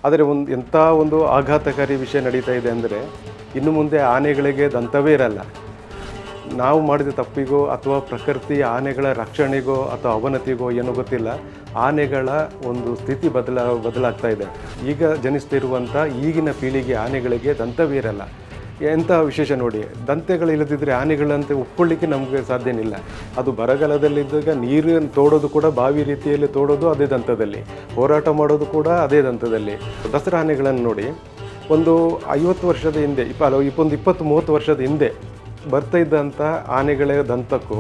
ಆದರೆ ಎಂಥ ಒಂದು ಆಘಾತಕಾರಿ ವಿಷಯ ನಡೀತಾ ಇದೆ ಅಂದರೆ, ಇನ್ನು ಮುಂದೆ ಆನೆಗಳಿಗೆ ದಂತವೇ ಇರಲ್ಲ. ನಾವು ಮಾಡಿದ ತಪ್ಪಿಗೋ ಅಥವಾ ಪ್ರಕೃತಿ ಆನೆಗಳ ರಕ್ಷಣೆಗೋ ಅಥವಾ ಅವನತಿಗೋ ಏನೋ ಗೊತ್ತಿಲ್ಲ, ಆನೆಗಳ ಒಂದು ಸ್ಥಿತಿ ಬದಲಾಗ್ತಾ ಇದೆ. ಈಗ ಜನಿಸ್ತಿರುವಂಥ ಈಗಿನ ಪೀಳಿಗೆ ಆನೆಗಳಿಗೆ ದಂತವೇ ಇರಲ್ಲ. ಎಂಥ ವಿಶೇಷ ನೋಡಿ, ದಂತೆಗಳಿಲ್ಲದಿದ್ದರೆ ಆನೆಗಳಂತೆ ಒಪ್ಕೊಳ್ಳಿಕ್ಕೆ ನಮಗೆ ಸಾಧ್ಯನಿಲ್ಲ. ಅದು ಬರಗಾಲದಲ್ಲಿದ್ದಾಗ ನೀರನ್ನು ತೋಡೋದು ಕೂಡ ಬಾವಿ ರೀತಿಯಲ್ಲಿ ತೋಡೋದು ಅದೇ ದಂತದಲ್ಲಿ, ಹೋರಾಟ ಮಾಡೋದು ಕೂಡ ಅದೇ ದಂತದಲ್ಲಿ. ದಸರಾ ಆನೆಗಳನ್ನು ನೋಡಿ, ಒಂದು 50 ವರ್ಷದ ಹಿಂದೆ, 20-30 ವರ್ಷದ ಹಿಂದೆ ಬರ್ತಾ ಇದ್ದಂಥ ಆನೆಗಳ ದಂತಕ್ಕೂ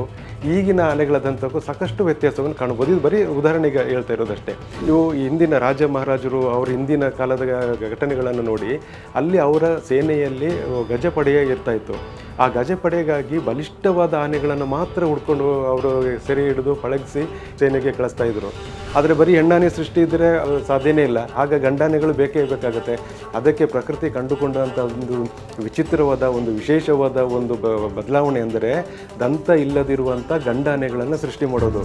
ಈಗಿನ ಆನೆಗಳ ದಂತಕ್ಕೂ ಸಾಕಷ್ಟು ವ್ಯತ್ಯಾಸವನ್ನು ಕಾಣ್ಬೋದು. ಇದು ಬರೀ ಉದಾಹರಣೆಗೆ ಹೇಳ್ತಾ ಇರೋದಷ್ಟೇ. ನೀವು ಹಿಂದಿನ ರಾಜ ಮಹಾರಾಜರು ಅವ್ರ ಹಿಂದಿನ ಕಾಲದ ಘಟನೆಗಳನ್ನು ನೋಡಿ, ಅಲ್ಲಿ ಅವರ ಸೇನೆಯಲ್ಲಿ ಗಜಪಡೆಯ ಇರ್ತಾಯಿತ್ತು. ಆ ಗಜಪಡೆಗಾಗಿ ಬಲಿಷ್ಠವಾದ ಆನೆಗಳನ್ನು ಮಾತ್ರ ಹುಡ್ಕೊಂಡು ಅವರು ಸೆರೆ ಹಿಡಿದು ಪಳಗಿಸಿ ಸೇನೆಗೆ ಕಳಿಸ್ತಾ ಇದ್ರು. ಆದರೆ ಬರೀ ಹೆಣ್ಣಾನೆ ಸೃಷ್ಟಿ ಇದ್ದರೆ ಸಾಧ್ಯನೇ ಇಲ್ಲ. ಆಗ ಗಂಡಾನೆಗಳು ಬೇಕೇ ಬೇಕಾಗುತ್ತೆ. ಅದಕ್ಕೆ ಪ್ರಕೃತಿ ಕಂಡುಕೊಂಡಂಥ ಒಂದು ವಿಚಿತ್ರವಾದ ಒಂದು ವಿಶೇಷವಾದ ಒಂದು ಬದಲಾವಣೆ ಅಂದರೆ ದಂತ ಇಲ್ಲದಿರುವಂಥ ಗಂಡಾನೆಗಳನ್ನು ಸೃಷ್ಟಿ ಮಾಡೋದು.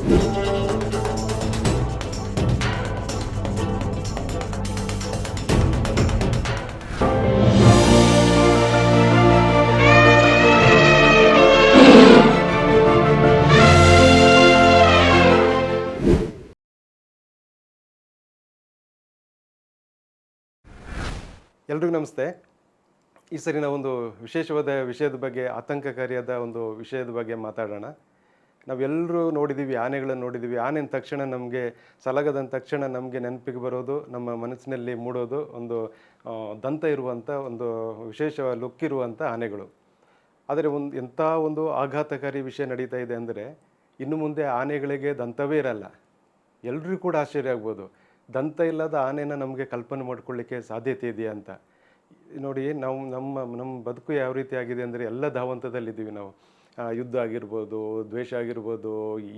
ಎಲ್ರಿಗೂ ನಮಸ್ತೆ. ಈ ಸರಿ ನಾವೊಂದು ವಿಶೇಷವಾದ ವಿಷಯದ ಬಗ್ಗೆ, ಆತಂಕಕಾರಿಯಾದ ಒಂದು ವಿಷಯದ ಬಗ್ಗೆ ಮಾತಾಡೋಣ. ನಾವೆಲ್ಲರೂ ನೋಡಿದ್ದೀವಿ, ಆನೆಗಳನ್ನು ನೋಡಿದ್ದೀವಿ. ಆನೆ ಅಂದ ತಕ್ಷಣ ನಮಗೆ, ಸಲಗದಂದ ತಕ್ಷಣ ನಮಗೆ ನೆನಪಿಗೆ ಬರೋದು, ನಮ್ಮ ಮನಸ್ಸಿನಲ್ಲಿ ಮೂಡೋದು ಒಂದು ದಂತ ಇರುವಂಥ ಒಂದು ವಿಶೇಷ ಲುಕ್ ಇರುವಂಥ ಆನೆಗಳು. ಆದರೆ ಎಂಥ ಒಂದು ಆಘಾತಕಾರಿ ವಿಷಯ ನಡೀತಾ ಇದೆ ಅಂದರೆ, ಇನ್ನು ಮುಂದೆ ಆನೆಗಳಿಗೆ ದಂತವೇ ಇರಲ್ಲ. ಎಲ್ರಿಗೂ ಕೂಡ ಆಶ್ಚರ್ಯ ಆಗ್ಬೋದು, ದಂತ ಇಲ್ಲದ ಆನೆನ ನಮಗೆ ಕಲ್ಪನೆ ಮಾಡ್ಕೊಳ್ಳಿಕ್ಕೆ ಸಾಧ್ಯತೆ ಇದೆಯಾ ಅಂತ. ನೋಡಿ, ನಮ್ಮ ಬದುಕು ಯಾವ ರೀತಿ ಆಗಿದೆ ಅಂದರೆ, ಎಲ್ಲ ಧಾವಂತದಲ್ಲಿದ್ದೀವಿ ನಾವು. ಯುದ್ಧ ಆಗಿರ್ಬೋದು, ದ್ವೇಷ ಆಗಿರ್ಬೋದು,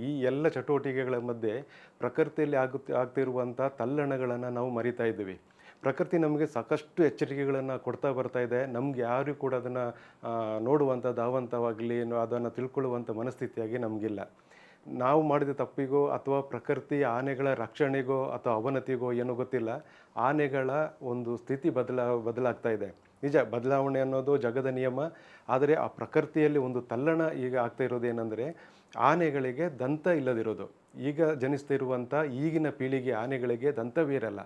ಈ ಎಲ್ಲ ಚಟುವಟಿಕೆಗಳ ಮಧ್ಯೆ ಪ್ರಕೃತಿಯಲ್ಲಿ ಆಗ್ತಿರುವಂಥ ತಲ್ಲಣಗಳನ್ನು ನಾವು ಮರಿತಾ ಇದ್ದೀವಿ. ಪ್ರಕೃತಿ ನಮಗೆ ಸಾಕಷ್ಟು ಎಚ್ಚರಿಕೆಗಳನ್ನು ಕೊಡ್ತಾ ಬರ್ತಾ ಇದೆ. ನಮ್ಗೆ ಯಾರೂ ಕೂಡ ಅದನ್ನು ನೋಡುವಂಥ ಧಾವಂತವಾಗಲಿ, ಅದನ್ನು ತಿಳ್ಕೊಳ್ಳುವಂಥ ಮನಸ್ಥಿತಿಯಾಗಿ ನಮಗಿಲ್ಲ. ನಾವು ಮಾಡಿದ ತಪ್ಪಿಗೋ ಅಥವಾ ಪ್ರಕೃತಿ ಆನೆಗಳ ರಕ್ಷಣೆಗೋ ಅಥವಾ ಅವನತಿಗೋ ಏನೋ ಗೊತ್ತಿಲ್ಲ, ಆನೆಗಳ ಒಂದು ಸ್ಥಿತಿ ಬದಲಾಗ್ತಾ ಇದೆ. ನಿಜ, ಬದಲಾವಣೆ ಅನ್ನೋದು ಜಗದ ನಿಯಮ. ಆದರೆ ಆ ಪ್ರಕೃತಿಯಲ್ಲಿ ಒಂದು ತಲ್ಲಣ ಈಗ ಆಗ್ತಾ ಇರೋದು ಏನಂದರೆ, ಆನೆಗಳಿಗೆ ದಂತ ಇಲ್ಲದಿರೋದು. ಈಗ ಜನಿಸ್ತಿರುವಂಥ ಈಗಿನ ಪೀಳಿಗೆ ಆನೆಗಳಿಗೆ ದಂತವೇ ಇರಲ್ಲ.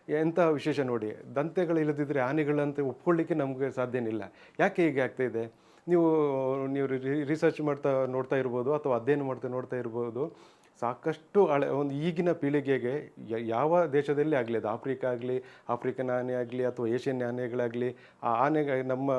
ಎಂಥ ವಿಶೇಷ ನೋಡಿ, ದಂತೆಗಳಿಲ್ಲದಿದ್ದರೆ ಆನೆಗಳಂತೆ ಒಪ್ಕೊಳ್ಳಿಕ್ಕೆ ನಮಗೆ ಸಾಧ್ಯನಿಲ್ಲ. ಯಾಕೆ ಹೀಗೆ ಆಗ್ತಾಯಿದೆ? ನೀವು ರಿಸರ್ಚ್ ನೋಡ್ತಾ ಇರ್ಬೋದು ಅಥವಾ ಅಧ್ಯಯನ ನೋಡ್ತಾ ಇರ್ಬೋದು. ಸಾಕಷ್ಟು ಒಂದು ಈಗಿನ ಪೀಳಿಗೆಗೆ ಯಾವ ದೇಶದಲ್ಲಿ ಆಗಲಿ, ಅದು ಆಫ್ರಿಕನ್ ಆನೆ ಆಗಲಿ ಅಥವಾ ಏಷ್ಯನ್ ಆನೆಗಳಾಗಲಿ, ಆ ನಮ್ಮ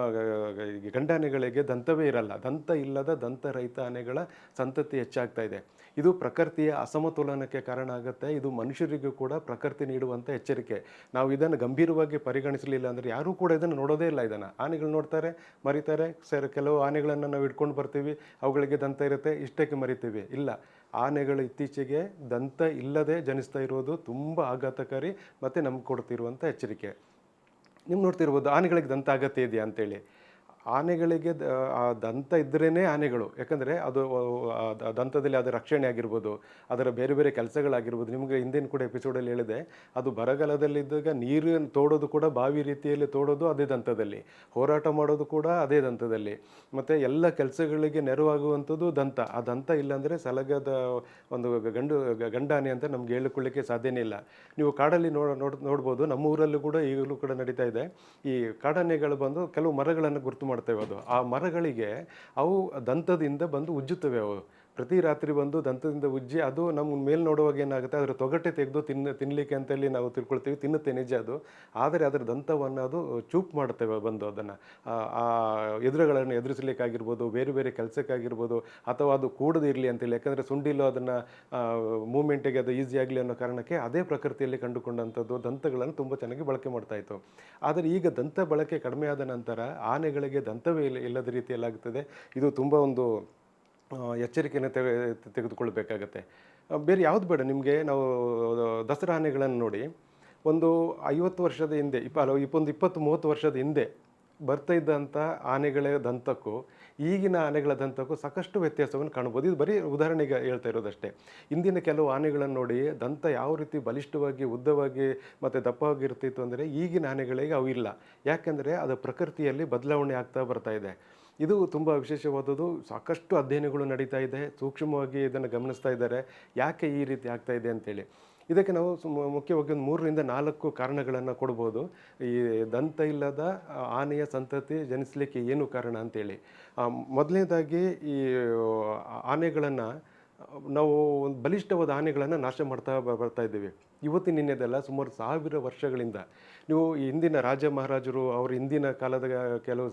ಗಂಡಾನೆಗಳಿಗೆ ದಂತವೇ ಇರಲ್ಲ. ದಂತ ಇಲ್ಲದ ದಂತರಹಿತ ಆನೆಗಳ ಸಂತತಿ ಹೆಚ್ಚಾಗ್ತಾ ಇದೆ. ಇದು ಪ್ರಕೃತಿಯ ಅಸಮತೋಲನಕ್ಕೆ ಕಾರಣ ಆಗುತ್ತೆ. ಇದು ಮನುಷ್ಯರಿಗೂ ಕೂಡ ಪ್ರಕೃತಿ ನೀಡುವಂಥ ಎಚ್ಚರಿಕೆ. ನಾವು ಇದನ್ನು ಗಂಭೀರವಾಗಿ ಪರಿಗಣಿಸಲಿಲ್ಲ ಅಂದರೆ ಯಾರೂ ಕೂಡ ಇದನ್ನು ನೋಡೋದೇ ಇಲ್ಲ. ಇದನ್ನು ಆನೆಗಳು ನೋಡ್ತಾರೆ, ಮರಿತಾರೆ. ಕೆಲವು ಆನೆಗಳನ್ನು ನಾವು ಇಟ್ಕೊಂಡು ಬರ್ತೀವಿ, ಅವುಗಳಿಗೆ ದಂತ ಇರುತ್ತೆ, ಇಷ್ಟಕ್ಕೆ ಮರಿತೀವಿ. ಇಲ್ಲ, ಆನೆಗಳು ಇತ್ತೀಚೆಗೆ ದಂತ ಇಲ್ಲದೆ ಜನಿಸ್ತಾ ಇರೋದು ತುಂಬ ಆಘಾತಕಾರಿ ಮತ್ತು ನಮ್ಗೆ ಕೊಡ್ತಿರುವಂಥ ಎಚ್ಚರಿಕೆ. ನೀವು ನೋಡ್ತಿರ್ಬೋದು, ಆನೆಗಳಿಗೆ ದಂತ ಅಗತ್ಯ ಇದೆಯಾ ಅಂತೇಳಿ. ಆನೆಗಳಿಗೆ ಆ ದಂತ ಇದ್ದರೇ ಆನೆಗಳು. ಯಾಕಂದರೆ ಅದು ದಂತದಲ್ಲಿ ಅದರ ರಕ್ಷಣೆ ಆಗಿರ್ಬೋದು, ಅದರ ಬೇರೆ ಬೇರೆ ಕೆಲಸಗಳಾಗಿರ್ಬೋದು. ನಿಮಗೆ ಹಿಂದಿನ ಕೂಡ ಎಪಿಸೋಡಲ್ಲಿ ಹೇಳಿದೆ, ಅದು ಬರಗಾಲದಲ್ಲಿದ್ದಾಗ ನೀರನ್ನು ತೋಡೋದು ಕೂಡ ಬಾವಿ ರೀತಿಯಲ್ಲಿ ತೋಡೋದು ಅದೇ ದಂತದಲ್ಲಿ, ಹೋರಾಟ ಮಾಡೋದು ಕೂಡ ಅದೇ ದಂತದಲ್ಲಿ, ಮತ್ತು ಎಲ್ಲ ಕೆಲಸಗಳಿಗೆ ನೆರವಾಗುವಂಥದ್ದು ದಂತ. ಆ ದಂತ ಇಲ್ಲಾಂದರೆ ಸಲಗದ ಒಂದು ಗಂಡಾನೆ ಅಂತ ನಮ್ಗೆ ಹೇಳಿಕೊಳ್ಳಿಕ್ಕೆ ಸಾಧ್ಯನೇ ಇಲ್ಲ. ನೀವು ಕಾಡಲ್ಲಿ ನೋಡ್ಬೋದು. ನಮ್ಮ ಊರಲ್ಲೂ ಕೂಡ ಈಗಲೂ ಕೂಡ ನಡೀತಾ ಇದೆ. ಈ ಕಾಡಾನೆಗಳು ಬಂದು ಕೆಲವು ಮರಗಳನ್ನು ಗುರುತು ಮಾಡ್ತೇವೆ. ಅದು ಆ ಮರಗಳಿಗೆ ಅವು ದಂತದಿಂದ ಬಂದು ಉಜ್ಜುತ್ತವೆ. ಅವು ಪ್ರತಿ ರಾತ್ರಿ ಬಂದು ದಂತದಿಂದ ಉಜ್ಜಿ, ಅದು ನಮ್ಮ ಮೇಲೆ ನೋಡುವಾಗ ಏನಾಗುತ್ತೆ, ಅದರ ತೊಗಟೆ ತೆಗೆದು ತಿನ್ನಲಿಕ್ಕೆ ಅಂತೇಳಿ ನಾವು ತಿಳ್ಕೊಳ್ತೀವಿ. ತಿನ್ನುತ್ತೆ ನಿಜ ಅದು. ಆದರೆ ಅದರ ದಂತವನ್ನು ಅದು ಚೂಪ್ ಮಾಡ್ತೇವೆ ಬಂದು. ಅದನ್ನು ಆ ಎದುರುಗಳನ್ನು ಎದುರಿಸಲಿಕ್ಕಾಗಿರ್ಬೋದು, ಬೇರೆ ಬೇರೆ ಕೆಲಸಕ್ಕಾಗಿರ್ಬೋದು, ಅಥವಾ ಅದು ಕೂಡದಿರಲಿ ಅಂತೇಳಿ. ಯಾಕಂದರೆ ಸುಂಡಿಲು ಅದನ್ನು ಮೂಮೆಂಟಿಗೆ ಅದು ಈಸಿ ಆಗಲಿ ಅನ್ನೋ ಕಾರಣಕ್ಕೆ ಅದೇ ಪ್ರಕೃತಿಯಲ್ಲಿ ಕಂಡುಕೊಂಡಂಥದ್ದು ದಂತಗಳನ್ನು ತುಂಬ ಚೆನ್ನಾಗಿ ಬಳಕೆ ಮಾಡ್ತಾಯಿತ್ತು. ಆದರೆ ಈಗ ದಂತ ಬಳಕೆ ಕಡಿಮೆ ಆದ ನಂತರ ಆನೆಗಳಿಗೆ ದಂತವೇ ಇಲ್ಲದ ರೀತಿಯಲ್ಲಾಗ್ತದೆ. ಇದು ತುಂಬ ಒಂದು ಎಚ್ಚರಿಕೆಯನ್ನು ತೆಗೆದುಕೊಳ್ಬೇಕಾಗತ್ತೆ. ಬೇರೆ ಯಾವುದು ಬೇಡ ನಿಮಗೆ. ನಾವು ದಸರಾ ಆನೆಗಳನ್ನು ನೋಡಿ, ಒಂದು 50 ವರ್ಷದ ಹಿಂದೆ, 20-30 ವರ್ಷದ ಹಿಂದೆ ಬರ್ತಾ ಇದ್ದಂಥ ಆನೆಗಳ ದಂತಕ್ಕೂ ಈಗಿನ ಆನೆಗಳ ದಂತಕ್ಕೂ ಸಾಕಷ್ಟು ವ್ಯತ್ಯಾಸವನ್ನು ಕಾಣ್ಬೋದು. ಇದು ಬರೀ ಉದಾಹರಣೆಗೆ ಹೇಳ್ತಾ ಇರೋದಷ್ಟೇ. ಇಂದಿನ ಕೆಲವು ಆನೆಗಳನ್ನು ನೋಡಿ ದಂತ ಯಾವ ರೀತಿ ಬಲಿಷ್ಠವಾಗಿ, ಉದ್ದವಾಗಿ ಮತ್ತು ದಪ್ಪವಾಗಿರ್ತಿತ್ತು ಅಂದರೆ ಈಗಿನ ಆನೆಗಳಿಗೆ ಅವು ಇಲ್ಲ. ಯಾಕೆಂದರೆ ಅದು ಪ್ರಕೃತಿಯಲ್ಲಿ ಬದಲಾವಣೆ ಆಗ್ತಾ ಬರ್ತಾ ಇದೆ. ಇದು ತುಂಬ ವಿಶೇಷವಾದದ್ದು. ಸಾಕಷ್ಟು ಅಧ್ಯಯನಗಳು ನಡೀತಾ ಇದೆ, ಸೂಕ್ಷ್ಮವಾಗಿ ಇದನ್ನು ಗಮನಿಸ್ತಾ ಇದ್ದಾರೆ, ಯಾಕೆ ಈ ರೀತಿ ಆಗ್ತಾ ಇದೆ ಅಂತೇಳಿ. ಇದಕ್ಕೆ ನಾವು ಮುಖ್ಯವಾಗಿ ಒಂದು 3ರಿಂದ 4 ಕಾರಣಗಳನ್ನು ಕೊಡ್ಬೋದು. ಈ ದಂತ ಇಲ್ಲದ ಆನೆಯ ಸಂತತಿ ಜನಿಸಲಿಕ್ಕೆ ಏನು ಕಾರಣ ಅಂತೇಳಿ. ಮೊದಲನೇದಾಗಿ ಈ ಆನೆಗಳನ್ನು ನಾವು ಒಂದು ಬಲಿಷ್ಠವಾದ ಆನೆಗಳನ್ನು ನಾಶ ಮಾಡ್ತಾ ಬರ್ತಾ ಇದ್ದೀವಿ. ಇವತ್ತಿನ ನಿನ್ನೆದಲ್ಲ, ಸುಮಾರು 1000 ವರ್ಷಗಳಿಂದ. ನೀವು ಈ ಹಿಂದಿನ ರಾಜ ಮಹಾರಾಜರು ಅವ್ರ ಹಿಂದಿನ ಕಾಲದ ಕೆಲವು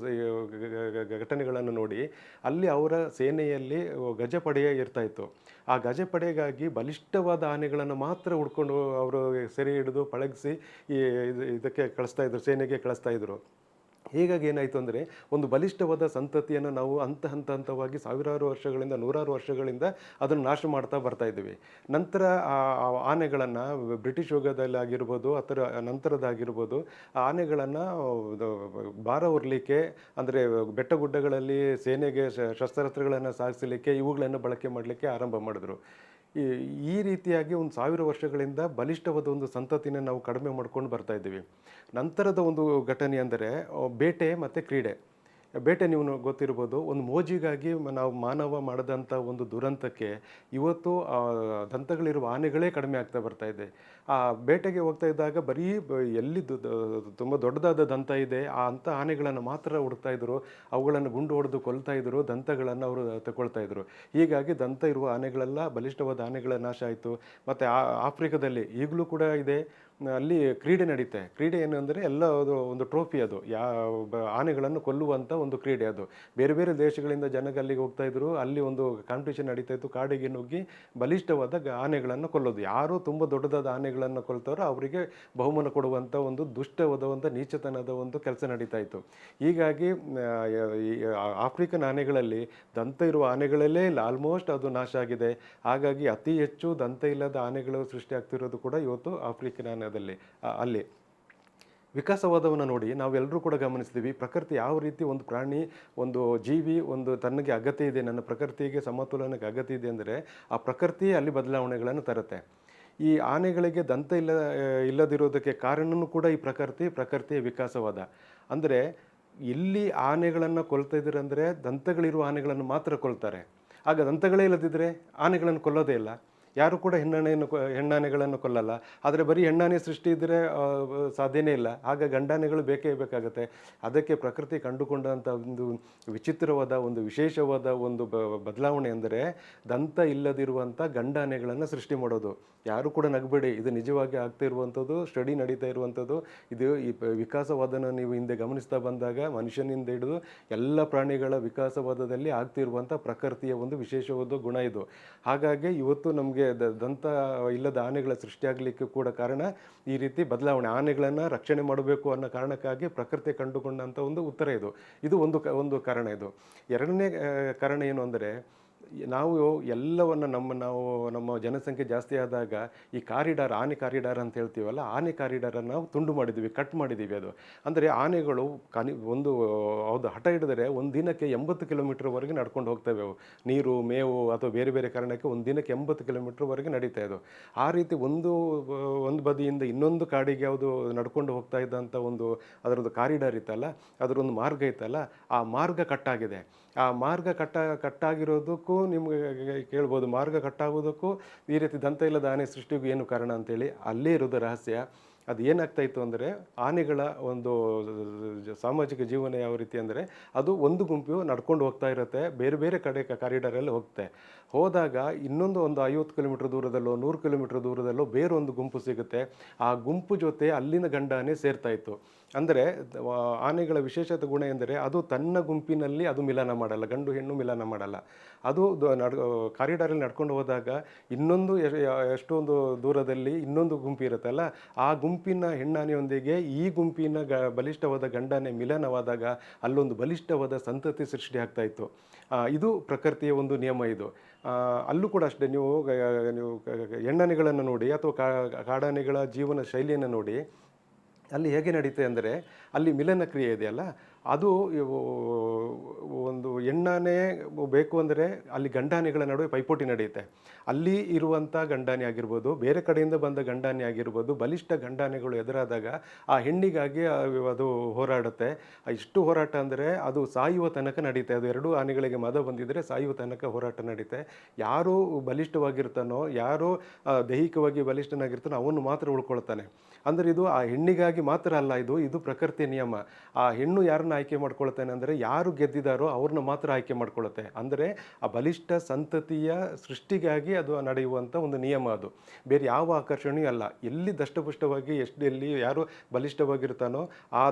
ಘಟನೆಗಳನ್ನು ನೋಡಿ, ಅಲ್ಲಿ ಅವರ ಸೇನೆಯಲ್ಲಿ ಗಜಪಡೆಯ ಇರ್ತಾಯಿತ್ತು. ಆ ಗಜಪಡೆಗಾಗಿ ಬಲಿಷ್ಠವಾದ ಆನೆಗಳನ್ನು ಮಾತ್ರ ಹುಡ್ಕೊಂಡು ಅವರು ಸೆರೆ ಹಿಡಿದು ಪಳಗಿಸಿ ಇದಕ್ಕೆ ಕಳಿಸ್ತಾ ಇದ್ರು, ಸೇನೆಗೆ ಕಳಿಸ್ತಾ ಇದ್ರು. ಹೀಗಾಗಿ ಏನಾಯಿತು ಅಂದರೆ, ಒಂದು ಬಲಿಷ್ಠವಾದ ಸಂತತಿಯನ್ನು ನಾವು ಹಂತವಾಗಿ ಸಾವಿರಾರು ವರ್ಷಗಳಿಂದ, ನೂರಾರು ವರ್ಷಗಳಿಂದ ಅದನ್ನು ನಾಶ ಮಾಡ್ತಾ ಬರ್ತಾ ಇದ್ದೀವಿ. ನಂತರ ಆ ಆನೆಗಳನ್ನು ಬ್ರಿಟಿಷ್ ಯುಗದಲ್ಲಾಗಿರ್ಬೋದು ಅಥವಾ ನಂತರದಾಗಿರ್ಬೋದು, ಆ ಆನೆಗಳನ್ನು ಭಾರ ಹೊರಲಿಕ್ಕೆ, ಅಂದರೆ ಬೆಟ್ಟಗುಡ್ಡಗಳಲ್ಲಿ ಸೇನೆಗೆ ಶಸ್ತ್ರಾಸ್ತ್ರಗಳನ್ನು ಸಾಗಿಸಲಿಕ್ಕೆ ಇವುಗಳನ್ನು ಬಳಕೆ ಮಾಡಲಿಕ್ಕೆ ಆರಂಭ ಮಾಡಿದ್ರು. ಈ ರೀತಿಯಾಗಿ ಒಂದು 1000 ವರ್ಷಗಳಿಂದ ಬಲಿಷ್ಠವಾದ ಒಂದು ಸಂತತಿನ ನಾವು ಕಡಿಮೆ ಮಾಡ್ಕೊಂಡು ಬರ್ತಾ ಇದ್ದೀವಿ. ನಂತರದ ಒಂದು ಘಟನೆ ಅಂದರೆ ಬೇಟೆ ಮತ್ತು ಕ್ರೀಡೆ. ಬೇಟೆ ನೀವು ಗೊತ್ತಿರ್ಬೋದು, ಒಂದು ಮೋಜಿಗಾಗಿ ನಾವು ಮಾನವ ಮಾಡಿದಂಥ ಒಂದು ದುರಂತಕ್ಕೆ ಇವತ್ತು ದಂತಗಳಿರುವ ಆನೆಗಳೇ ಕಡಿಮೆ ಆಗ್ತಾ ಬರ್ತಾ ಇದೆ. ಆ ಬೇಟೆಗೆ ಹೋಗ್ತಾ ಇದ್ದಾಗ ಬರೀ ಎಲ್ಲಿ ತುಂಬ ದೊಡ್ಡದಾದ ದಂತ ಇದೆ ಅಂಥ ಆನೆಗಳನ್ನು ಮಾತ್ರ ಹುಡುಕ್ತಾ ಇದ್ರು, ಅವುಗಳನ್ನು ಗುಂಡು ಹೊಡೆದು ಕೊಲ್ತಾ ಇದ್ರು, ದಂತಗಳನ್ನು ಅವರು ತಗೊಳ್ತಾ ಇದ್ರು. ಹೀಗಾಗಿ ದಂತ ಇರುವ ಆನೆಗಳೆಲ್ಲ, ಬಲಿಷ್ಠವಾದ ಆನೆಗಳ ನಾಶ ಆಯಿತು. ಮತ್ತು ಆಫ್ರಿಕಾದಲ್ಲಿ ಈಗಲೂ ಕೂಡ ಇದೆ, ಅಲ್ಲಿ ಕ್ರೀಡೆ ನಡೀತೆ. ಕ್ರೀಡೆ ಏನು ಅಂದರೆ ಎಲ್ಲ ಒಂದು ಟ್ರೋಫಿ, ಅದು ಆನೆಗಳನ್ನು ಕೊಲ್ಲುವಂಥ ಒಂದು ಕ್ರೀಡೆ. ಅದು ಬೇರೆ ಬೇರೆ ದೇಶಗಳಿಂದ ಜನಗೆ ಅಲ್ಲಿಗೆ ಹೋಗ್ತಾ ಇದ್ರು, ಅಲ್ಲಿ ಒಂದು ಕಾಂಪಿಟೇಷನ್ ನಡೀತಾ ಇತ್ತು. ಕಾಡಿಗೆ ನುಗ್ಗಿ ಬಲಿಷ್ಠವಾದ ಆನೆಗಳನ್ನು ಕೊಲ್ಲೋದು. ಯಾರು ತುಂಬ ದೊಡ್ಡದಾದ ಆನೆಗಳನ್ನು ಕೊಲ್ತಾರೋ ಅವರಿಗೆ ಬಹುಮಾನ ಕೊಡುವಂಥ ಒಂದು ದುಷ್ಟವಾದ ಒಂದು ನೀಚತನದ ಒಂದು ಕೆಲಸ ನಡೀತಾ ಇತ್ತು. ಹೀಗಾಗಿ ಆಫ್ರಿಕನ್ ಆನೆಗಳಲ್ಲಿ ದಂತ ಇರುವ ಆನೆಗಳಲ್ಲೇ ಇಲ್ಲ, ಆಲ್ಮೋಸ್ಟ್ ಅದು ನಾಶ ಆಗಿದೆ. ಹಾಗಾಗಿ ಅತಿ ಹೆಚ್ಚು ದಂತ ಇಲ್ಲದ ಆನೆಗಳು ಸೃಷ್ಟಿ ಆಗ್ತಿರೋದು ಕೂಡ ಇವತ್ತು ಆಫ್ರಿಕನ್ ಅಲ್ಲಿ ವಿಕಾಸವಾದವನ್ನು ನೋಡಿ ನಾವೆಲ್ಲರೂ ಕೂಡ ಗಮನಿಸ್ತೀವಿ. ಪ್ರಕೃತಿ ಯಾವ ರೀತಿ, ಒಂದು ಪ್ರಾಣಿ, ಒಂದು ಜೀವಿ, ಒಂದು ತನಗೆ ಅಗತ್ಯ ಇದೆ, ನನ್ನ ಪ್ರಕೃತಿಗೆ ಸಮತೋಲನಕ್ಕೆ ಅಗತ್ಯ ಇದೆ ಅಂದರೆ ಆ ಪ್ರಕೃತಿ ಅಲ್ಲಿ ಬದಲಾವಣೆಗಳನ್ನು ತರುತ್ತೆ. ಈ ಆನೆಗಳಿಗೆ ದಂತ ಇಲ್ಲದಿರೋದಕ್ಕೆ ಕಾರಣವೂ ಕೂಡ ಈ ಪ್ರಕೃತಿಯ ವಿಕಾಸವಾದ. ಅಂದರೆ ಇಲ್ಲಿ ಆನೆಗಳನ್ನು ಕೊಲ್ತಾ ಇದ್ದಾರೆ ಅಂದರೆ ದಂತಗಳಿರುವ ಆನೆಗಳನ್ನು ಮಾತ್ರ ಕೊಲ್ತಾರೆ. ಆಗ ದಂತಗಳೇ ಇಲ್ಲದಿದ್ದರೆ ಆನೆಗಳನ್ನು ಕೊಲ್ಲೋದೇ ಇಲ್ಲ. ಯಾರು ಕೂಡ ಹೆಣ್ಣಾನೆಗಳನ್ನು ಕೊಲ್ಲಲ್ಲ. ಆದರೆ ಬರೀ ಹೆಣ್ಣಾನೆ ಸೃಷ್ಟಿ ಇದ್ದರೆ ಸಾಧ್ಯನೇ ಇಲ್ಲ. ಆಗ ಗಂಡಾನೆಗಳು ಬೇಕೇ ಬೇಕಾಗುತ್ತೆ. ಅದಕ್ಕೆ ಪ್ರಕೃತಿ ಕಂಡುಕೊಂಡಂಥ ಒಂದು ವಿಚಿತ್ರವಾದ, ಒಂದು ವಿಶೇಷವಾದ ಒಂದು ಬದಲಾವಣೆ ಅಂದರೆ ದಂತ ಇಲ್ಲದಿರುವಂಥ ಗಂಡಾನೆಗಳನ್ನು ಸೃಷ್ಟಿ ಮಾಡೋದು. ಯಾರು ಕೂಡ ನಗಬೇಡಿ, ಇದು ನಿಜವಾಗಿ ಆಗ್ತಾ ಇರುವಂಥದ್ದು, ಸ್ಟಡಿ ನಡೀತಾ ಇರುವಂಥದ್ದು. ಇದು ಈ ವಿಕಾಸವಾದನ ನೀವು ಹಿಂದೆ ಗಮನಿಸ್ತಾ ಬಂದಾಗ ಮನುಷ್ಯನಿಂದ ಹಿಡಿದು ಎಲ್ಲ ಪ್ರಾಣಿಗಳ ವಿಕಾಸವಾದದಲ್ಲಿ ಆಗ್ತಿರುವಂಥ ಪ್ರಕೃತಿಯ ಒಂದು ವಿಶೇಷವಾದ ಗುಣ ಇದು. ಹಾಗಾಗಿ ಇವತ್ತು ನಮಗೆ ದಂತ ಇಲ್ಲದ ಆನೆಗಳ ಸೃಷ್ಟಿಯಾಗಲಿಕ್ಕೆ ಕೂಡ ಕಾರಣ ಈ ರೀತಿ ಬದಲಾವಣೆ. ಆನೆಗಳನ್ನು ರಕ್ಷಣೆ ಮಾಡಬೇಕು ಅನ್ನೋ ಕಾರಣಕ್ಕಾಗಿ ಪ್ರಕೃತಿ ಕಂಡುಕೊಂಡಂಥ ಒಂದು ಉತ್ತರ ಇದು. ಇದು ಒಂದು ಕಾರಣ. ಇದು ಎರಡನೇ ಕಾರಣ ಏನು ಅಂದರೆ, ನಾವು ಎಲ್ಲವನ್ನು ನಮ್ಮ ಜನಸಂಖ್ಯೆ ಜಾಸ್ತಿ ಆದಾಗ ಈ ಆನೆ ಕಾರಿಡಾರ್ ಅಂತ ಹೇಳ್ತೀವಲ್ಲ, ಆನೆ ಕಾರಿಡಾರನ್ನು ನಾವು ತುಂಡು ಮಾಡಿದ್ದೀವಿ, ಕಟ್ ಮಾಡಿದ್ದೀವಿ. ಅದು ಅಂದರೆ ಆನೆಗಳು ಹೌದು ಹಠ ಹಿಡಿದರೆ ಒಂದು ದಿನಕ್ಕೆ 80 ಕಿಲೋಮೀಟರ್ವರೆಗೆ ನಡ್ಕೊಂಡು ಹೋಗ್ತವೆ. ಅವು ನೀರು, ಮೇವು ಅಥವಾ ಬೇರೆ ಬೇರೆ ಕಾರಣಕ್ಕೆ ಒಂದು ದಿನಕ್ಕೆ 80 ಕಿಲೋಮೀಟರ್ವರೆಗೆ ನಡೀತಾ ಇದು. ಆ ರೀತಿ ಒಂದು ಬದಿಯಿಂದ ಇನ್ನೊಂದು ಕಾಡಿಗೆ ಯಾವುದು ನಡ್ಕೊಂಡು ಹೋಗ್ತಾ ಇದ್ದಂಥ ಅದರದ್ದು ಕಾರಿಡಾರ್ ಇತ್ತಲ್ಲ, ಅದರೊಂದು ಮಾರ್ಗ ಇತ್ತಲ್ಲ, ಆ ಮಾರ್ಗ ಕಟ್ಟಾಗಿದೆ. ಆ ಮಾರ್ಗ ಕಟ್ಟಾಗಿರೋದಕ್ಕೂ ನಿಮಗೆ ಕೇಳ್ಬೋದು, ಮಾರ್ಗ ಕಟ್ಟಾಗೋದಕ್ಕೂ ಈ ರೀತಿ ದಂತ ಇಲ್ಲದ ಆನೆ ಸೃಷ್ಟಿಗೂ ಏನು ಕಾರಣ ಅಂತೇಳಿ. ಅಲ್ಲೇ ಇರೋದು ರಹಸ್ಯ. ಅದು ಏನಾಗ್ತಾ ಇತ್ತು ಅಂದರೆ, ಆನೆಗಳ ಒಂದು ಸಾಮಾಜಿಕ ಜೀವನ ಯಾವ ರೀತಿ ಅಂದರೆ, ಅದು ಒಂದು ಗುಂಪು ನಡ್ಕೊಂಡು ಹೋಗ್ತಾ ಇರುತ್ತೆ, ಬೇರೆ ಬೇರೆ ಕಡೆ ಕಾರಿಡಾರಲ್ಲಿ ಹೋಗುತ್ತೆ. ಹೋದಾಗ ಇನ್ನೊಂದು 50 ಕಿಲೋಮೀಟ್ರ್ ದೂರದಲ್ಲೋ 100 ಕಿಲೋಮೀಟ್ರ್ ದೂರದಲ್ಲೋ ಬೇರೊಂದು ಗುಂಪು ಸಿಗುತ್ತೆ. ಆ ಗುಂಪು ಜೊತೆ ಅಲ್ಲಿನ ಗಂಡಾನೆ ಸೇರ್ತಾ ಇತ್ತು. ಅಂದರೆ ಆನೆಗಳ ವಿಶೇಷತೆ ಗುಣ ಎಂದರೆ, ಅದು ತನ್ನ ಗುಂಪಿನಲ್ಲಿ ಅದು ಮಿಲನ ಮಾಡಲ್ಲ, ಗಂಡು ಹೆಣ್ಣು ಮಿಲನ ಮಾಡಲ್ಲ. ಅದು ಕಾರಿಡಾರಲ್ಲಿ ನಡ್ಕೊಂಡು ಹೋದಾಗ ಇನ್ನೊಂದು ಎಷ್ಟೊಂದು ದೂರದಲ್ಲಿ ಇನ್ನೊಂದು ಗುಂಪು ಇರುತ್ತಲ್ಲ, ಆ ಗುಂಪಿನ ಹೆಣ್ಣಾನೆಯೊಂದಿಗೆ ಈ ಗುಂಪಿನ ಬಲಿಷ್ಠವಾದ ಗಂಡಾನೆ ಮಿಲನವಾದಾಗ ಅಲ್ಲೊಂದು ಬಲಿಷ್ಠವಾದ ಸಂತತಿ ಸೃಷ್ಟಿ ಆಗ್ತಾ ಇತ್ತು. ಇದು ಪ್ರಕೃತಿಯ ಒಂದು ನಿಯಮ ಇದು. ಅಲ್ಲೂ ಕೂಡ ಅಷ್ಟೇ, ನೀವು ಹೆಣ್ಣಾನೆಗಳನ್ನು ನೋಡಿ ಅಥವಾ ಕಾಡಾನೆಗಳ ಜೀವನ ಶೈಲಿಯನ್ನು ನೋಡಿ, ಅಲ್ಲಿ ಹೇಗೆ ನಡೀತೆ ಅಂದರೆ ಅಲ್ಲಿ ಮಿಲನ ಕ್ರಿಯೆ ಇದೆಯಲ್ಲ, ಅದು ಒಂದು ಹೆಣ್ಣಾನೆ ಬೇಕು ಅಂದರೆ ಅಲ್ಲಿ ಗಂಡಾನೆಗಳ ನಡುವೆ ಪೈಪೋಟಿ ನಡೆಯುತ್ತೆ. ಅಲ್ಲಿ ಇರುವಂಥ ಗಂಡಾನೆ ಆಗಿರ್ಬೋದು, ಬೇರೆ ಕಡೆಯಿಂದ ಬಂದ ಗಂಡಾನೆ ಆಗಿರ್ಬೋದು, ಬಲಿಷ್ಠ ಗಂಡಾನೆಗಳು ಎದುರಾದಾಗ ಆ ಹೆಣ್ಣಿಗಾಗಿ ಅದು ಹೋರಾಡುತ್ತೆ. ಇಷ್ಟು ಹೋರಾಟ ಅಂದರೆ ಅದು ಸಾಯುವ ತನಕ ನಡೀತೆ. ಅದು ಎರಡೂ ಆನೆಗಳಿಗೆ ಮದ ಬಂದಿದ್ದರೆ ಸಾಯುವ ತನಕ ಹೋರಾಟ ನಡೀತೆ. ಯಾರು ಬಲಿಷ್ಠವಾಗಿರ್ತಾನೋ, ಯಾರು ದೈಹಿಕವಾಗಿ ಬಲಿಷ್ಠನಾಗಿರ್ತಾನೋ ಅವನು ಮಾತ್ರ ಉಳ್ಕೊಳ್ತಾನೆ. ಅಂದರೆ ಇದು ಆ ಹೆಣ್ಣಿಗಾಗಿ ಮಾತ್ರ ಅಲ್ಲ, ಇದು ಪ್ರಕೃತಿಯ ನಿಯಮ. ಆ ಹೆಣ್ಣು ಯಾರನ್ನ ಆಯ್ಕೆ ಮಾಡ್ಕೊಳ್ತಾನೆ ಅಂದರೆ ಯಾರು ಗೆದ್ದಿದ್ದಾರೋ ಅವ್ರನ್ನ ಮಾತ್ರ ಆಯ್ಕೆ ಮಾಡ್ಕೊಳ್ಳುತ್ತೆ. ಅಂದರೆ ಆ ಬಲಿಷ್ಠ ಸಂತತಿಯ ಸೃಷ್ಟಿಗಾಗಿ ಅದು ನಡೆಯುವಂಥ ಒಂದು ನಿಯಮ ಅದು. ಬೇರೆ ಯಾವ ಆಕರ್ಷಣೆಯೂ ಅಲ್ಲ. ಎಲ್ಲಿ ದಷ್ಟಪುಷ್ಟವಾಗಿ ಎಲ್ಲಿ ಯಾರು ಬಲಿಷ್ಠವಾಗಿರ್ತಾನೋ ಆ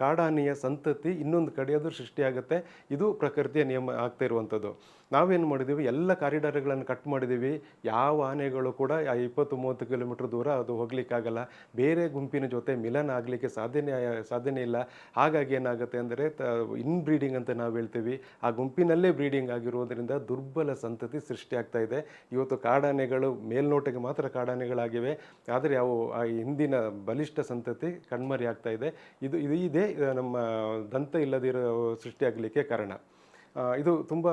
ಕಾಡಾನೆಯ ಸಂತತಿ ಇನ್ನೊಂದು ಕಡೆ ಅದು ಸೃಷ್ಟಿಯಾಗುತ್ತೆ. ಇದು ಪ್ರಕೃತಿಯ ನಿಯಮ ಆಗ್ತಾ ಇರುವಂಥದ್ದು. ನಾವೇನು ಮಾಡಿದ್ದೀವಿ, ಎಲ್ಲ ಕಾರಿಡಾರ್ಗಳನ್ನು ಕಟ್ ಮಾಡಿದ್ದೀವಿ. ಯಾವ ಆನೆಗಳು ಕೂಡ 20-30 ಕಿಲೋಮೀಟರ್ ದೂರ ಅದು ಹೋಗ್ಲಿಕ್ಕಾಗಲ್ಲ. ಬೇರೆ ಗುಂಪಿನ ಜೊತೆ ಮಿಲನ ಆಗಲಿಕ್ಕೆ ಸಾಧ್ಯನೇ ಇಲ್ಲ. ಹಾಗಾಗಿ ಏನಾಗುತ್ತೆ ಅಂದರೆ ಇನ್ಬ್ರೀಡಿಂಗ್ ಅಂತ ನಾವು ಹೇಳ್ತೀವಿ. ಆ ಗುಂಪಿನಲ್ಲೇ ಬ್ರೀಡಿಂಗ್ ಆಗಿರೋದ್ರಿಂದ ದುರ್ಬಲ ಸಂತತಿ ಸೃಷ್ಟಿಯಾಗ್ತಾ ಇದೆ. ಇವತ್ತು ಕಾಡಾನೆಗಳು ಮೇಲ್ನೋಟಕ್ಕೆ ಮಾತ್ರ ಕಾಡಾನೆಗಳಾಗಿವೆ, ಆದರೆ ಅವು ಆ ಹಿಂದಿನ ಬಲಿಷ್ಠ ಸಂತತಿ ಕಣ್ಮರಿ ಆಗ್ತಾ ಇದೆ. ಇದೇ ನಮ್ಮ ದಂತ ಇಲ್ಲದಿರೋ ಸೃಷ್ಟಿಯಾಗಲಿಕ್ಕೆ ಕಾರಣ. ಇದು ತುಂಬ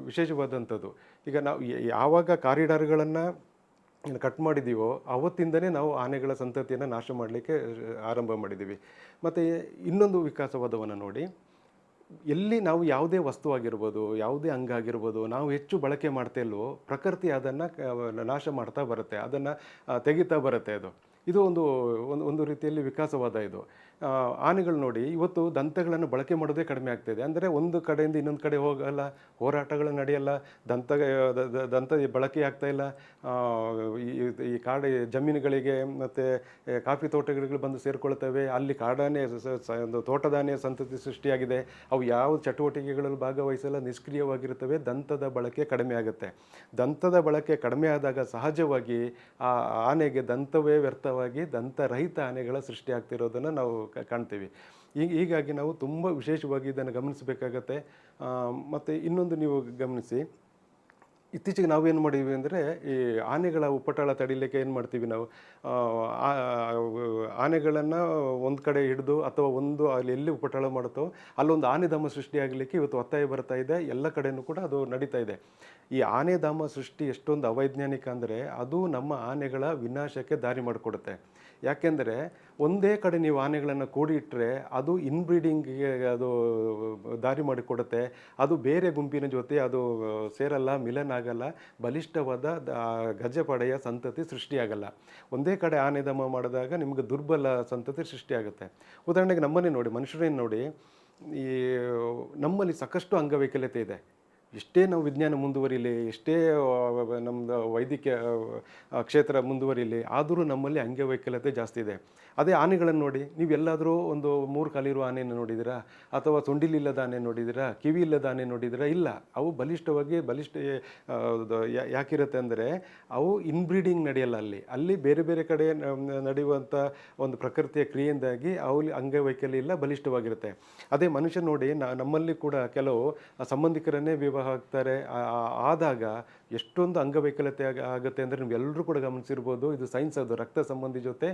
ವಿಶೇಷವಾದಂಥದ್ದು. ಈಗ ನಾವು ಯಾವಾಗ ಕಾರಿಡಾರ್ಗಳನ್ನು ಕಟ್ ಮಾಡಿದ್ದೀವೋ ಅವತ್ತಿಂದನೇ ನಾವು ಆನೆಗಳ ಸಂತತಿಯನ್ನು ನಾಶ ಮಾಡಲಿಕ್ಕೆ ಆರಂಭ ಮಾಡಿದ್ದೀವಿ. ಮತ್ತು ಇನ್ನೊಂದು ವಿಕಾಸವಾದವನ್ನು ನೋಡಿ, ಎಲ್ಲಿ ನಾವು ಯಾವುದೇ ವಸ್ತು ಆಗಿರ್ಬೋದು, ಯಾವುದೇ ಅಂಗ ಆಗಿರ್ಬೋದು, ನಾವು ಹೆಚ್ಚು ಬಳಕೆ ಮಾಡ್ತಾ ಇಲ್ವೋ ಪ್ರಕೃತಿ ಅದನ್ನು ನಾಶ ಮಾಡ್ತಾ ಬರುತ್ತೆ, ಅದನ್ನು ತೆಗಿತಾ ಬರುತ್ತೆ. ಇದು ಒಂದು ರೀತಿಯಲ್ಲಿ ವಿಕಾಸವಾದ ಇದು. ಆನೆಗಳು ನೋಡಿ ಇವತ್ತು ದಂತಗಳನ್ನು ಬಳಕೆ ಮಾಡೋದೇ ಕಡಿಮೆ ಆಗ್ತಾಯಿದೆ. ಅಂದರೆ ಒಂದು ಕಡೆಯಿಂದ ಇನ್ನೊಂದು ಕಡೆ ಹೋಗಲ್ಲ, ಹೋರಾಟಗಳು ನಡೆಯಲ್ಲ, ದಂತ ಬಳಕೆ ಆಗ್ತಾ ಇಲ್ಲ. ಈ ಕಾಡು ಜಮೀನುಗಳಿಗೆ ಮತ್ತು ಕಾಫಿ ತೋಟಗಳಿಗೆ ಬಂದು ಸೇರಿಕೊಳ್ತವೆ. ಅಲ್ಲಿ ಕಾಡಾನೆ ಒಂದು ತೋಟದಾನೆಯ ಸಂತತಿ ಸೃಷ್ಟಿಯಾಗಿದೆ. ಅವು ಯಾವ ಚಟುವಟಿಕೆಗಳಲ್ಲಿ ಭಾಗವಹಿಸಲ್ಲ, ನಿಷ್ಕ್ರಿಯವಾಗಿರ್ತವೆ. ದಂತದ ಬಳಕೆ ಕಡಿಮೆ ಆಗುತ್ತೆ. ದಂತದ ಬಳಕೆ ಕಡಿಮೆ ಆದಾಗ ಸಹಜವಾಗಿ ಆ ಆನೆಗೆ ದಂತವೇ ವ್ಯರ್ಥವಾಗಿ ದಂತರಹಿತ ಆನೆಗಳ ಸೃಷ್ಟಿ ಆಗ್ತಿರೋದನ್ನು ನಾವು ಕಾಣ್ತೀವಿ. ಹೀಗಾಗಿ ನಾವು ತುಂಬ ವಿಶೇಷವಾಗಿ ಇದನ್ನು ಗಮನಿಸಬೇಕಾಗತ್ತೆ. ಮತ್ತು ಇನ್ನೊಂದು ನೀವು ಗಮನಿಸಿ, ಇತ್ತೀಚೆಗೆ ನಾವೇನು ಮಾಡಿದ್ವಿ ಅಂದರೆ ಈ ಆನೆಗಳ ಉಪಟಳ ತಡಿಲಿಕ್ಕೆ ಏನು ಮಾಡ್ತೀವಿ ನಾವು, ಆನೆಗಳನ್ನು ಒಂದು ಕಡೆ ಹಿಡಿದು ಅಥವಾ ಅಲ್ಲಿ ಎಲ್ಲಿ ಉಪಟಳ ಮಾಡುತ್ತೋ ಅಲ್ಲೊಂದು ಆನೆಧಾಮ ಸೃಷ್ಟಿಯಾಗಲಿಕ್ಕೆ ಇವತ್ತು ಒತ್ತಾಯ ಬರ್ತಾ ಇದೆ. ಎಲ್ಲ ಕಡೆಯೂ ಕೂಡ ಅದು ನಡೀತಾ ಇದೆ. ಈ ಆನೆಧಾಮ ಸೃಷ್ಟಿ ಎಷ್ಟೊಂದು ಅವೈಜ್ಞಾನಿಕ ಅಂದರೆ ಅದು ನಮ್ಮ ಆನೆಗಳ ವಿನಾಶಕ್ಕೆ ದಾರಿ ಮಾಡಿಕೊಡುತ್ತೆ. ಯಾಕೆಂದರೆ ಒಂದೇ ಕಡೆ ನೀವು ಆನೆಗಳನ್ನು ಕೂಡಿ ಇಟ್ಟರೆ ಅದು ಇನ್ಬ್ರೀಡಿಂಗ್ಗೆ ಅದು ದಾರಿ ಮಾಡಿಕೊಡುತ್ತೆ. ಅದು ಬೇರೆ ಗುಂಪಿನ ಜೊತೆ ಅದು ಸೇರಲ್ಲ, ಮಿಲನ ಆಗಲ್ಲ, ಬಲಿಷ್ಠವಾದ ಗಜಪಡೆಯ ಸಂತತಿ ಸೃಷ್ಟಿಯಾಗಲ್ಲ. ಒಂದೇ ಕಡೆ ಆನೆಧಾಮ ಮಾಡಿದಾಗ ನಿಮಗೆ ದುರ್ಬಲ ಸಂತತಿ ಸೃಷ್ಟಿಯಾಗುತ್ತೆ. ಉದಾಹರಣೆಗೆ ನಮ್ಮನ್ನೇ ನೋಡಿ, ಮನುಷ್ಯರೇನು ನೋಡಿ, ಈ ನಮ್ಮಲ್ಲಿ ಸಾಕಷ್ಟು ಅಂಗವೈಕಲ್ಯತೆ ಇದೆ. ಎಷ್ಟೇ ನಾವು ವಿಜ್ಞಾನ ಮುಂದುವರಿಲಿ, ಎಷ್ಟೇ ನಮ್ಮದು ವೈದ್ಯಕೀಯ ಕ್ಷೇತ್ರ ಮುಂದುವರಿಲಿ, ಆದರೂ ನಮ್ಮಲ್ಲಿ ಅಂಗವೈಕಲ್ಯತೆ ಜಾಸ್ತಿ ಇದೆ. ಅದೇ ಆನೆಗಳನ್ನು ನೋಡಿ, ನೀವು ಎಲ್ಲಾದರೂ ಒಂದು 3 ಕಾಲಿರುವ ಆನೆಯನ್ನು ನೋಡಿದ್ದೀರಾ? ಅಥವಾ ಸೊಂಡಿಲಿಲ್ಲದ ಆನೆ ನೋಡಿದ್ದೀರಾ? ಕಿವಿ ಇಲ್ಲದ ಆನೆ ನೋಡಿದ್ದೀರಾ? ಇಲ್ಲ. ಅವು ಬಲಿಷ್ಠ ಯಾಕಿರುತ್ತೆ ಅಂದರೆ ಅವು ಇನ್ಬ್ರೀಡಿಂಗ್ ನಡೆಯಲ್ಲ. ಅಲ್ಲಿ ಬೇರೆ ಬೇರೆ ಕಡೆ ನಡೆಯುವಂಥ ಒಂದು ಪ್ರಕೃತಿಯ ಕ್ರಿಯೆಯಿಂದಾಗಿ ಅವು ಅಂಗವೈಕಲ್ಯ ಇಲ್ಲ, ಬಲಿಷ್ಠವಾಗಿರುತ್ತೆ. ಅದೇ ಮನುಷ್ಯ ನೋಡಿ, ನಮ್ಮಲ್ಲಿ ಕೂಡ ಕೆಲವು ಸಂಬಂಧಿಕರನ್ನೇ ವಿವಾಹ ಆಗ್ತಾರೆ. ಆದಾಗ ಎಷ್ಟೊಂದು ಅಂಗವೈಕಲ್ಯತೆ ಆಗುತ್ತೆ ಅಂದರೆ ನೀವೆಲ್ಲರೂ ಕೂಡ ಗಮನಿಸಿರ್ಬೋದು. ಇದು ಸೈನ್ಸ್, ಅದು ರಕ್ತ ಸಂಬಂಧಿ ಜೊತೆ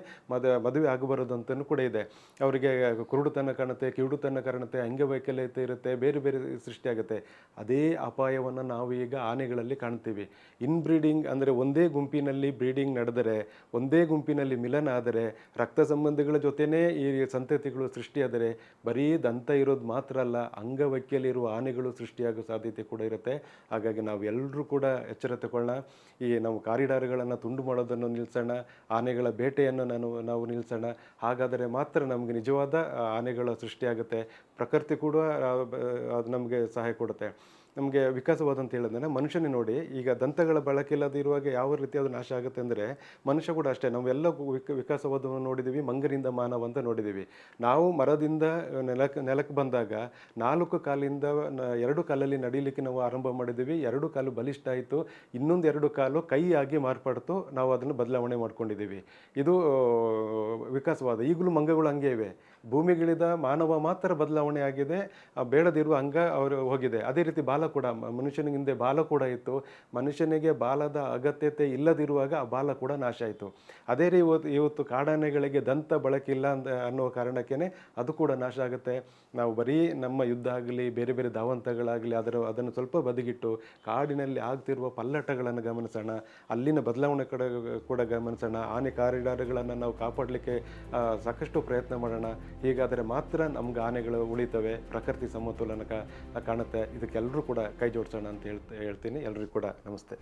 ಮದುವೆ ಆಗಬಾರದು ಅಂತಲೂ ಕೂಡ ಇದೆ. ಅವರಿಗೆ ಕುರುಡುತನ ಕಾಣುತ್ತೆ, ಕಿವುಡುತನ ಕಾಣುತ್ತೆ, ಅಂಗವೈಕಲ್ಯತೆ ಇರುತ್ತೆ, ಬೇರೆ ಬೇರೆ ಸೃಷ್ಟಿಯಾಗುತ್ತೆ. ಅದೇ ಅಪಾಯವನ್ನು ನಾವು ಈಗ ಆನೆಗಳಲ್ಲಿ ಕಾಣ್ತೀವಿ. ಇನ್ಬ್ರೀಡಿಂಗ್ ಅಂದರೆ ಒಂದೇ ಗುಂಪಿನಲ್ಲಿ ಬ್ರೀಡಿಂಗ್ ನಡೆದರೆ, ಒಂದೇ ಗುಂಪಿನಲ್ಲಿ ಮಿಲನ ಆದರೆ, ರಕ್ತ ಸಂಬಂಧಿಗಳ ಜೊತೆನೇ ಈ ಸಂತತಿಗಳು ಸೃಷ್ಟಿಯಾದರೆ ಬರೀ ದಂತ ಇರೋದು ಮಾತ್ರ ಅಲ್ಲ, ಅಂಗವೈಕಲ್ಯ ಇರುವ ಆನೆಗಳು ಸೃಷ್ಟಿಯಾಗೋ ಸಾಧ್ಯತೆ ಕೂಡ ಇರುತ್ತೆ. ಹಾಗಾಗಿ ನಾವು ಎಲ್ಲರೂ ಕೂಡ ಎಚ್ಚರ ತಗೊಳ್ಳೋಣ. ನಾವು ಕಾರಿಡಾರ್ಗಳನ್ನು ತುಂಡು ಮಾಡೋದನ್ನು ನಿಲ್ಲಿಸೋಣ, ಆನೆಗಳ ಬೇಟೆಯನ್ನು ನಾವು ನಿಲ್ಲಿಸೋಣ. ಹಾಗಾದರೆ ಮಾತ್ರ ನಮಗೆ ನಿಜವಾದ ಆನೆಗಳ ಸೃಷ್ಟಿಯಾಗುತ್ತೆ. ಪ್ರಕೃತಿ ಕೂಡ ಅದು ನಮಗೆ ಸಹಾಯ ಕೊಡುತ್ತೆ. ನಮಗೆ ವಿಕಾಸವಾದ ಅಂತ ಹೇಳಿದ್ರೆ ಮನುಷ್ಯನೇ ನೋಡಿ, ಈಗ ದಂತಗಳ ಬಳಕೆ ಇಲ್ಲದಿರುವಾಗ ಯಾವ ರೀತಿ ಅದು ನಾಶ ಆಗುತ್ತೆ ಅಂದರೆ ಮನುಷ್ಯ ಕೂಡ ಅಷ್ಟೇ. ನಾವೆಲ್ಲ ವಿಕಾಸವಾದವನ್ನು ನೋಡಿದ್ದೀವಿ, ಮಂಗನಿಂದ ಮಾನವ ಅಂತ ನೋಡಿದ್ದೀವಿ. ನಾವು ಮರದಿಂದ ನೆಲಕ್ಕೆ ಬಂದಾಗ 4 ಕಾಲಿಂದ 2 ಕಾಲಲ್ಲಿ ನಡೀಲಿಕ್ಕೆ ನಾವು ಆರಂಭ ಮಾಡಿದ್ದೀವಿ. 2 ಕಾಲು ಬಲಿಷ್ಠ ಆಯಿತು, ಇನ್ನೊಂದು 2 ಕಾಲು ಕೈಯಾಗಿ ಮಾರ್ಪಡ್ತು, ನಾವು ಅದನ್ನು ಬದಲಾವಣೆ ಮಾಡ್ಕೊಂಡಿದ್ದೀವಿ. ಇದು ವಿಕಾಸವಾದ. ಈಗಲೂ ಮಂಗಗಳು ಹಂಗೆ ಇವೆ. ಭೂಮಿಗಿಳಿದ ಮಾನವ ಮಾತ್ರ ಬದಲಾವಣೆ ಆಗಿದೆ, ಬೇಡದಿರುವ ಅಂಗ ಅವರು ಹೋಗಿದೆ. ಅದೇ ರೀತಿ ಬಾಲ ಬಾಲ ಕೂಡ ಮನುಷ್ಯನಿಗೆ ಹಿಂದೆ ಬಾಲ ಕೂಡ ಇತ್ತು. ಮನುಷ್ಯನಿಗೆ ಬಾಲದ ಅಗತ್ಯತೆ ಇಲ್ಲದಿರುವಾಗ ಆ ಬಾಲ ಕೂಡ ನಾಶ ಆಯಿತು. ಅದೇ ರೀ ಇವತ್ತು ಕಾಡಾನೆಗಳಿಗೆ ದಂತ ಬಳಕೆ ಇಲ್ಲ ಅನ್ನೋ ಕಾರಣಕ್ಕೇ ಅದು ಕೂಡ ನಾಶ ಆಗುತ್ತೆ. ನಾವು ಬರೀ ನಮ್ಮ ಯುದ್ಧ ಆಗಲಿ ಬೇರೆ ಬೇರೆ ಧಾವಂತಗಳಾಗಲಿ ಅದನ್ನು ಸ್ವಲ್ಪ ಬದಿಗಿಟ್ಟು ಕಾಡಿನಲ್ಲಿ ಆಗ್ತಿರುವ ಪಲ್ಲಟಗಳನ್ನು ಗಮನಿಸೋಣ, ಅಲ್ಲಿನ ಬದಲಾವಣೆ ಕಡೆ ಕೂಡ ಗಮನಿಸೋಣ. ಆನೆ ಕಾರಿಡಾರ್ಗಳನ್ನು ನಾವು ಕಾಪಾಡಲಿಕ್ಕೆ ಸಾಕಷ್ಟು ಪ್ರಯತ್ನ ಮಾಡೋಣ. ಹೀಗಾದರೆ ಮಾತ್ರ ನಮ್ಗೆ ಆನೆಗಳು ಉಳಿತವೆ, ಪ್ರಕೃತಿ ಸಮತೋಲನ ಕಾಣುತ್ತೆ. ಇದಕ್ಕೆಲ್ಲರೂ ಕೂಡ ಕೈ ಜೋಡಿಸೋಣ ಅಂತ ಹೇಳ್ತೀನಿ. ಎಲ್ರಿಗೂ ಕೂಡ ನಮಸ್ತೆ.